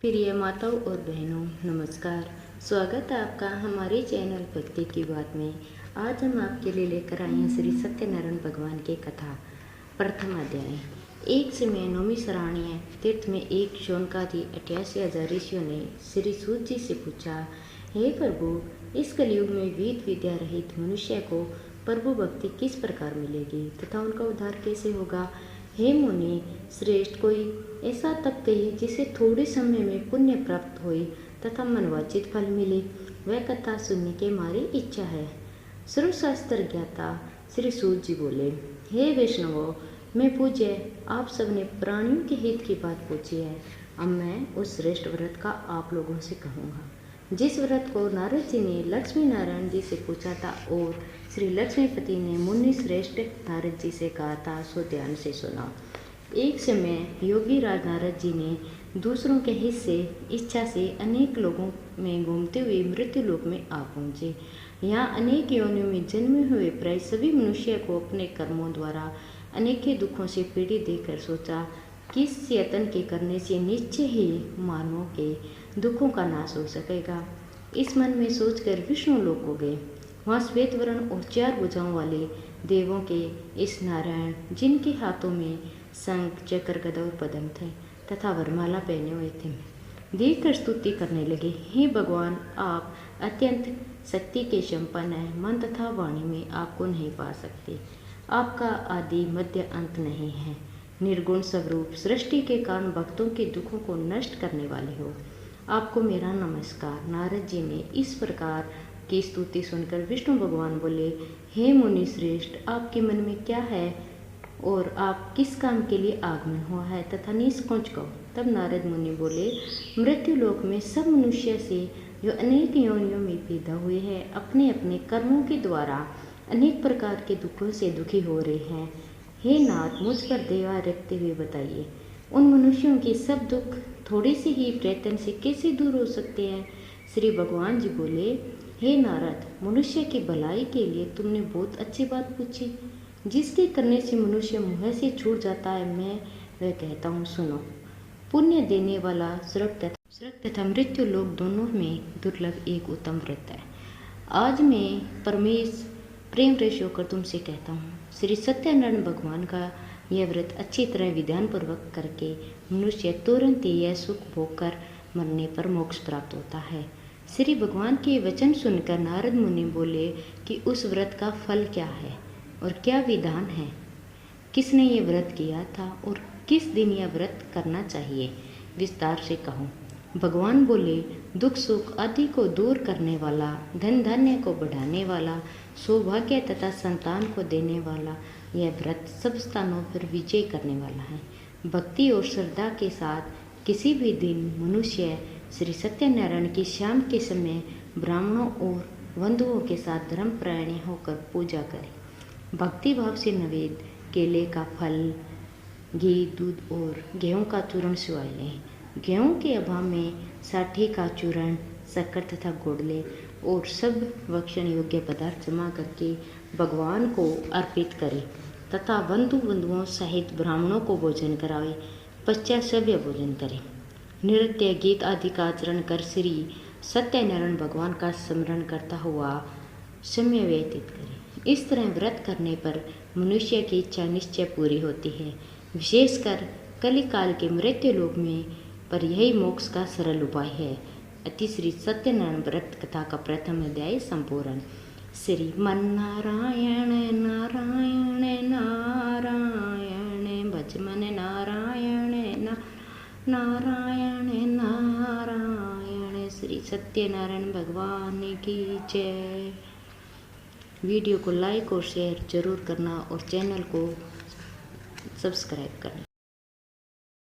प्रिय माताओं और बहनों, नमस्कार। स्वागत है आपका हमारे चैनल भक्ति की बात में। आज हम आपके लिए लेकर आए हैं श्री सत्यनारायण भगवान की कथा। प्रथम अध्याय। एक समय नौमी सराहनीय तीर्थ में एक शौनकादि 88,000 ऋषियों ने श्री सूत जी से पूछा, हे प्रभु, इस कलयुग में वेद विद्या रहित मनुष्य को प्रभु भक्ति किस प्रकार मिलेगी तथा उनका उद्धार कैसे होगा। हे मुनि श्रेष्ठ, कोई ऐसा तप कहिए जिसे थोड़े समय में पुण्य प्राप्त होए तथा मनवांचित फल मिले। वह कथा सुनने के हमारी इच्छा है। सर्वशास्त्र ज्ञाता श्री सूत जी बोले, हे वैष्णवों, मैं पूज्य आप सबने प्राणियों के हित की बात पूछी है। अब मैं उस श्रेष्ठ व्रत का आप लोगों से कहूँगा जिस व्रत को नारद जी ने लक्ष्मी नारायण जी से पूछा था और श्री लक्ष्मीपति ने मुनि श्रेष्ठ नारद जी से कहा था, सो ध्यान से सुना। एक समय योगी राज नारद जी ने दूसरों के हित से इच्छा से अनेक लोगों में घूमते हुए मृत्यु लोक में आ पहुँचे। यहाँ अनेक योनियों में जन्मे हुए प्राय सभी मनुष्य को अपने कर्मों द्वारा अनेक दुखों से पीड़ित देखकर सोचा, किस यत्न के करने से निश्चय ही मानवों के दुखों का नाश हो सकेगा। इस मन में सोचकर विष्णु लोक को गए। वहाँ श्वेत वर्ण और 4 भुजाओं वाले देवों के इस नारायण, जिनके हाथों में शंख चक्र गदा और पद्म थे तथा वरमाला पहने हुए थे, देखकर स्तुति करने लगे, हे भगवान, आप अत्यंत शक्ति के संपन्न हैं। मन तथा वाणी में आपको नहीं पा सकते। आपका आदि मध्य अंत नहीं है। निर्गुण स्वरूप सृष्टि के कारण भक्तों के दुखों को नष्ट करने वाले हो। आपको मेरा नमस्कार। नारद जी ने इस प्रकार की स्तुति सुनकर विष्णु भगवान बोले, हे मुनि श्रेष्ठ, आपके मन में क्या है और आप किस काम के लिए आगमन हुआ है तथा निष्कोच कहो। तब नारद मुनि बोले, मृत्यु लोक में सब मनुष्य से जो अनेक योनियों में पैदा हुए हैं, अपने अपने कर्मों के द्वारा अनेक प्रकार के दुखों से दुखी हो रहे हैं। हे नाथ, मुझ पर दया रखते हुए बताइए, उन मनुष्यों के सब दुख थोड़े से ही प्रयत्न से कैसे दूर हो सकते हैं। श्री भगवान जी बोले, हे नारद, मनुष्य की भलाई के लिए तुमने बहुत अच्छी बात पूछी, जिसके करने से मनुष्य मुँह से छूट जाता है। मैं वह कहता हूँ, सुनो। पुण्य देने वाला स्वर्ग तथा मृत्यु लोक दोनों में दुर्लभ एक उत्तम व्रत है। आज मैं परमेश प्रेम रस होकर तुमसे कहता हूँ, श्री सत्यनारायण भगवान का यह व्रत अच्छी तरह विधान पूर्वक करके मनुष्य तुरंत ही यह सुख भोग कर मरने पर मोक्ष प्राप्त होता है। श्री भगवान के वचन सुनकर नारद मुनि बोले कि उस व्रत का फल क्या है और क्या विधान है, किसने ये व्रत किया था और किस दिन यह व्रत करना चाहिए, विस्तार से कहो। भगवान बोले, दुख सुख आदि को दूर करने वाला, धन धान्य को बढ़ाने वाला, सौभाग्य तथा संतान को देने वाला यह व्रत सब स्थानों पर विजय करने वाला है। भक्ति और श्रद्धा के साथ किसी भी दिन मनुष्य श्री सत्यनारायण की शाम के समय ब्राह्मणों और बंधुओं के साथ धर्मपरायण होकर पूजा करे। भक्ति भाव से नवेद, केले का फल, घी, दूध और गेहूं का चूर्ण सिवाय लें। गेहूं के अभाव में साठी का चूर्ण, शक्कर तथा गुड़ ले और सब भक्षण योग्य पदार्थ जमा करके भगवान को अर्पित करे तथा बंधुओं सहित ब्राह्मणों को भोजन करावे। पश्चात सभ्य भोजन करे। नृत्य गीत आदि का आचरण कर श्री सत्यनारायण भगवान का स्मरण करता हुआ समय व्यतीत करे। इस तरह व्रत करने पर मनुष्य की इच्छा निश्चय पूरी होती है। विशेषकर कलिकाल के मृत्यु लोक में पर यही मोक्ष का सरल उपाय है। अति श्री सत्यनारायण व्रत कथा का प्रथम अध्याय संपूर्ण। श्री मन नारायण नारायण नारायण, भज मन नारायण नारायण नारायण। श्री सत्यनारायण भगवान की जय। वीडियो को लाइक और शेयर जरूर करना और चैनल को सब्सक्राइब करना।